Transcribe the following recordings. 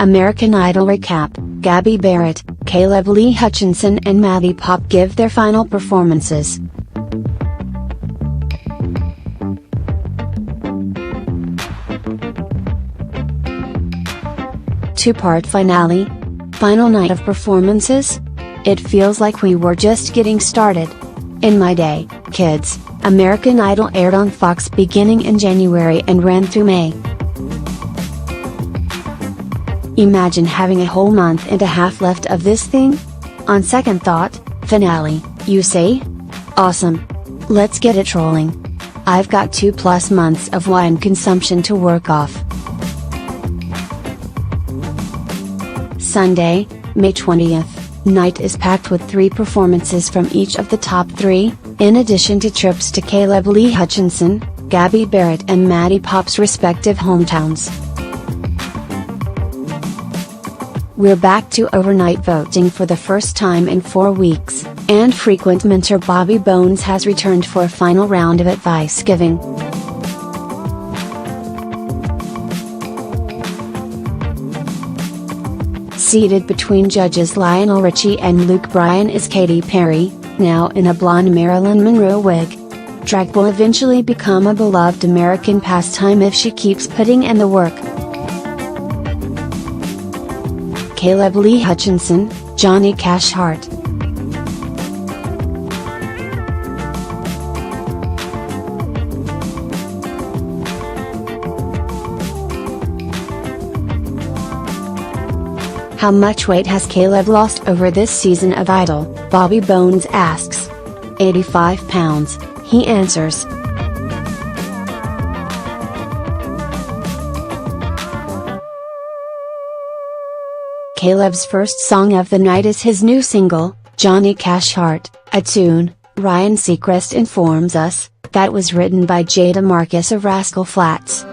American Idol recap: Gabby Barrett, Caleb Lee Hutchinson and Maddie Poppe give their final performances. Two-part finale. Final night of performances? It feels like we were just getting started. In my day, kids, American Idol aired on Fox beginning in January and ran through May. Imagine having a whole month and a half left of this thing? On second thought, finale, you say? Awesome. Let's get it rolling. I've got 2+ months of wine consumption to work off. Sunday, May 20th, night is packed with 3 performances from each of the top 3, in addition to trips to Caleb Lee Hutchinson, Gabby Barrett and Maddie Poppe's respective hometowns. We're back to overnight voting for the first time in 4 weeks, and frequent mentor Bobby Bones has returned for a final round of advice giving. Seated between judges Lionel Richie and Luke Bryan is Katy Perry, now in a blonde Marilyn Monroe wig. Drag will eventually become a beloved American pastime if she keeps putting in the work. Caleb Lee Hutchinson, Johnny Cash Heart. How much weight has Caleb lost over this season of Idol? Bobby Bones asks. 85 pounds, he answers. Caleb's first song of the night is his new single, Johnny Cash Heart, a tune, Ryan Seacrest informs us, that was written by Jada Marcus of Rascal Flatts.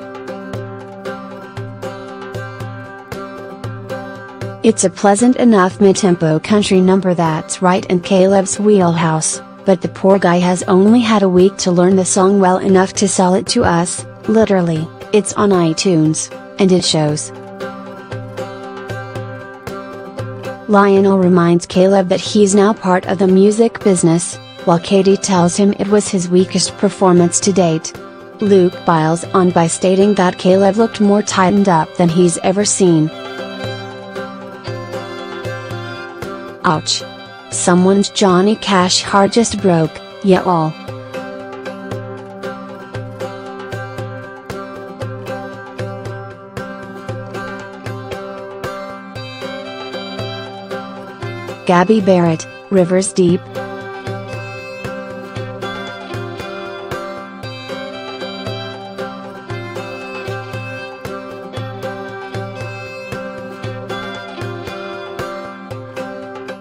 It's a pleasant enough mid-tempo country number that's right in Caleb's wheelhouse, but the poor guy has only had a week to learn the song well enough to sell it to us. Literally, it's on iTunes, and it shows. Lionel reminds Caleb that he's now part of the music business, while Katy tells him it was his weakest performance to date. Luke piles on by stating that Caleb looked more tightened up than he's ever seen. Ouch. Someone's Johnny Cash heart just broke, yeah all. Gabby Barrett, Rivers Deep.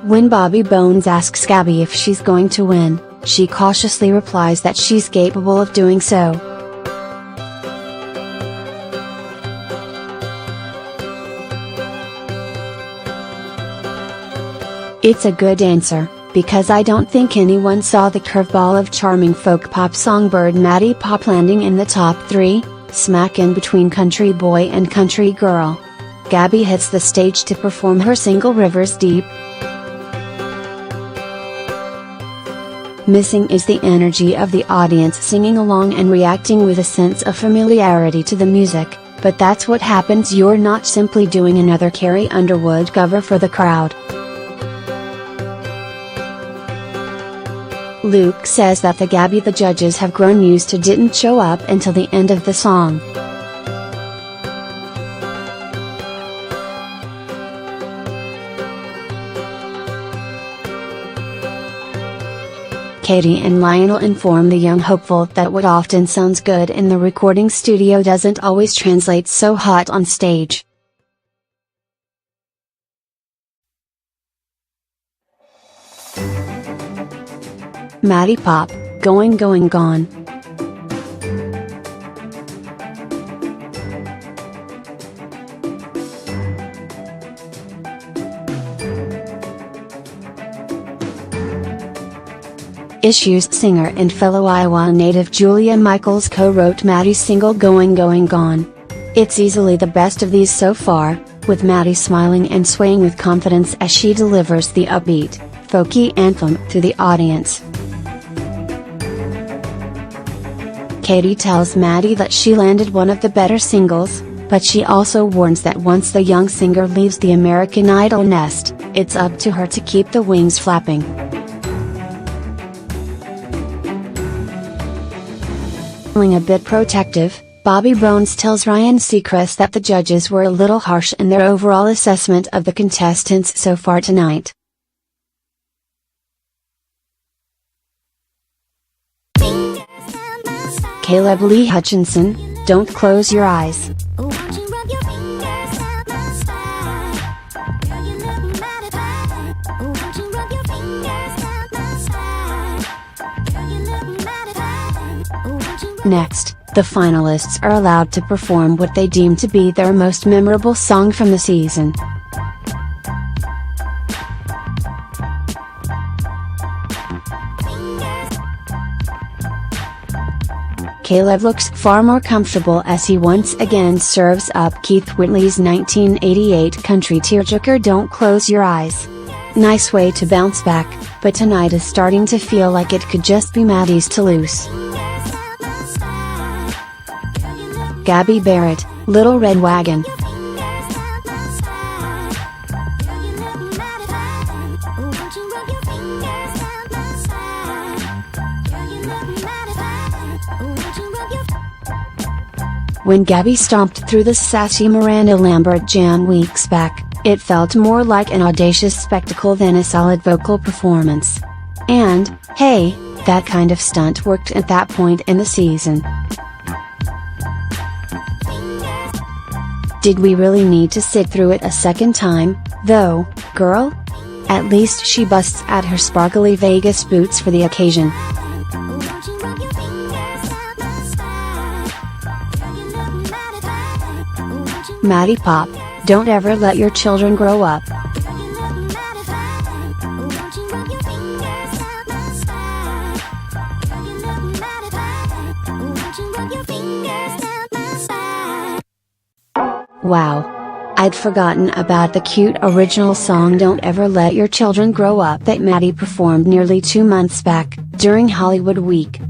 When Bobby Bones asks Gabby if she's going to win, she cautiously replies that she's capable of doing so. It's a good answer, because I don't think anyone saw the curveball of charming folk pop songbird Maddie Poppe landing in the top 3, smack in between country boy and country girl. Gabby hits the stage to perform her single Rivers Deep. Missing is the energy of the audience singing along and reacting with a sense of familiarity to the music, but that's what happens. You're not simply doing another Carrie Underwood cover for the crowd. Luke says that the Gabby the judges have grown used to didn't show up until the end of the song. Katy and Lionel inform the young hopeful that what often sounds good in the recording studio doesn't always translate so hot on stage. Maddie Poppe, Going Going Gone. Issues singer and fellow Iowa native Julia Michaels co-wrote Maddie's single Going Going Gone. It's easily the best of these so far, with Maddie smiling and swaying with confidence as she delivers the upbeat, folky anthem to the audience. Katie tells Maddie that she landed one of the better singles, but she also warns that once the young singer leaves the American Idol nest, it's up to her to keep the wings flapping. Feeling a bit protective, Bobby Bones tells Ryan Seacrest that the judges were a little harsh in their overall assessment of the contestants so far tonight. Caleb Lee Hutchinson, "Don't Close Your Eyes." Next, the finalists are allowed to perform what they deem to be their most memorable song from the season. Caleb looks far more comfortable as he once again serves up Keith Whitley's 1988 country tearjerker "Don't Close Your Eyes." Nice way to bounce back, but tonight is starting to feel like it could just be Maddie's to lose. Gabby Barrett, "Little Red Wagon." When Gabby stomped through the sassy Miranda Lambert jam weeks back, it felt more like an audacious spectacle than a solid vocal performance. And, hey, that kind of stunt worked at that point in the season. Did we really need to sit through it a second time, though, girl? At least she busts out her sparkly Vegas boots for the occasion. Maddie Poppe, "Don't Ever Let Your Children Grow Up." Wow! I'd forgotten about the cute original song "Don't Ever Let Your Children Grow Up" that Maddie performed nearly 2 months back, during Hollywood Week.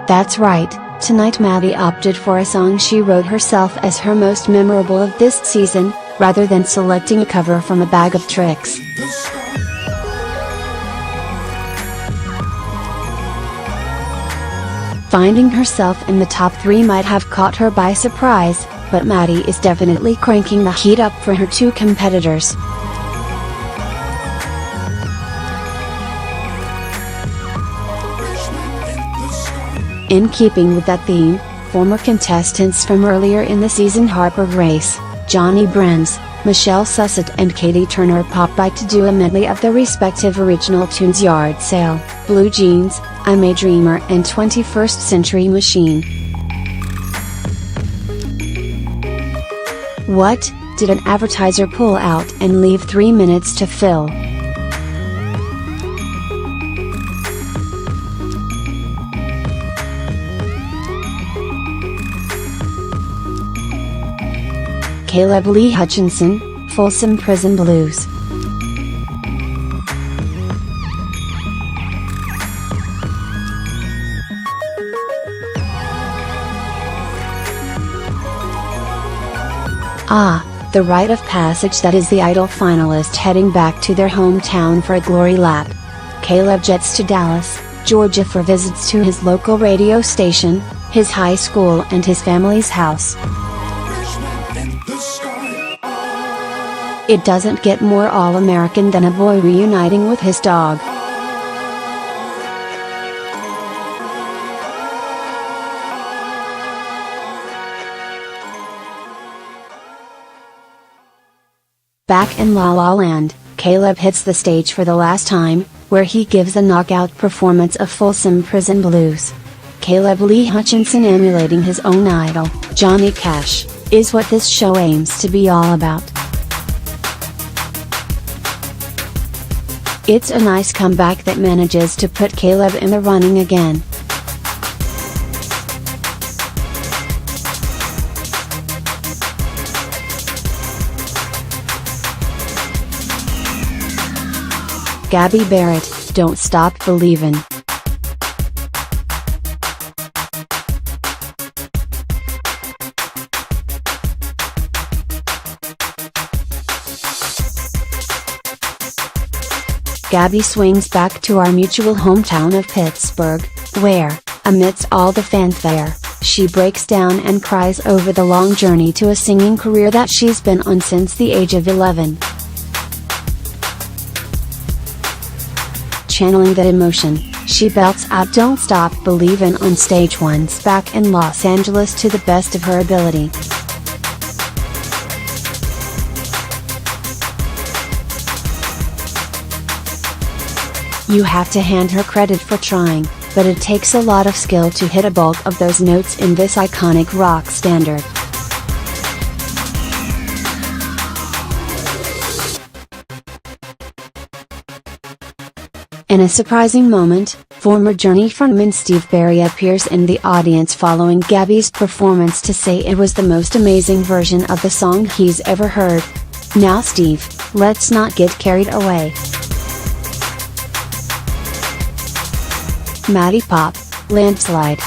That's right, tonight Maddie opted for a song she wrote herself as her most memorable of this season, rather than selecting a cover from a bag of tricks. Finding herself in the top 3 might have caught her by surprise, but Maddie is definitely cranking the heat up for her 2 competitors. In keeping with that theme, former contestants from earlier in the season Harper Grace, Johnny Brenz, Michelle Susset and Katie Turner popped by to do a medley of their respective original tunes "Yard Sale," "Blue Jeans," "I'm a Dreamer" and "21st Century Machine." What, did an advertiser pull out and leave 3 minutes to fill? Caleb Lee Hutchinson, "Folsom Prison Blues." The rite of passage that is the Idol finalist heading back to their hometown for a glory lap. Caleb jets to Dallas, Georgia for visits to his local radio station, his high school and his family's house. It doesn't get more all-American than a boy reuniting with his dog. Back in La La Land, Caleb hits the stage for the last time, where he gives a knockout performance of Folsom Prison Blues. Caleb Lee Hutchinson emulating his own idol, Johnny Cash, is what this show aims to be all about. It's a nice comeback that manages to put Caleb in the running again. Gabby Barrett, Don't Stop Believin'. Gabby swings back to our mutual hometown of Pittsburgh, where, amidst all the fanfare, she breaks down and cries over the long journey to a singing career that she's been on since the age of 11. Channeling that emotion, she belts out Don't Stop Believin' on stage once back in Los Angeles to the best of her ability. You have to hand her credit for trying, but it takes a lot of skill to hit a bulk of those notes in this iconic rock standard. In a surprising moment, former Journey frontman Steve Barry appears in the audience following Gabby's performance to say it was the most amazing version of the song he's ever heard. Now Steve, let's not get carried away. Maddie Poppe, Landslide.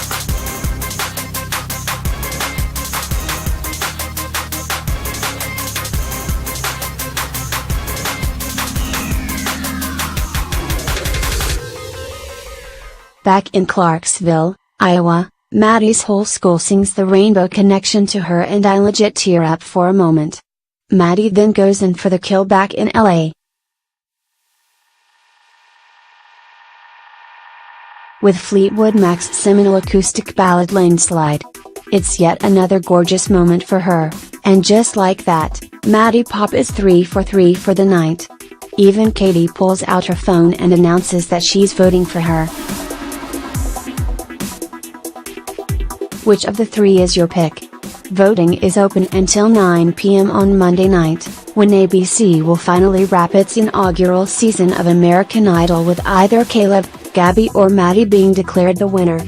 Back in Clarksville, Iowa, Maddie's whole school sings the Rainbow Connection to her and I legit tear up for a moment. Maddie then goes in for the kill back in LA. With Fleetwood Mac's seminal acoustic ballad Landslide. It's yet another gorgeous moment for her, and just like that, Maddie Poppe is 3 for 3 for the night. Even Katie pulls out her phone and announces that she's voting for her. Which of the three is your pick? Voting is open until 9 p.m. on Monday night, when ABC will finally wrap its inaugural season of American Idol with either Caleb, Gabby or Maddie being declared the winner.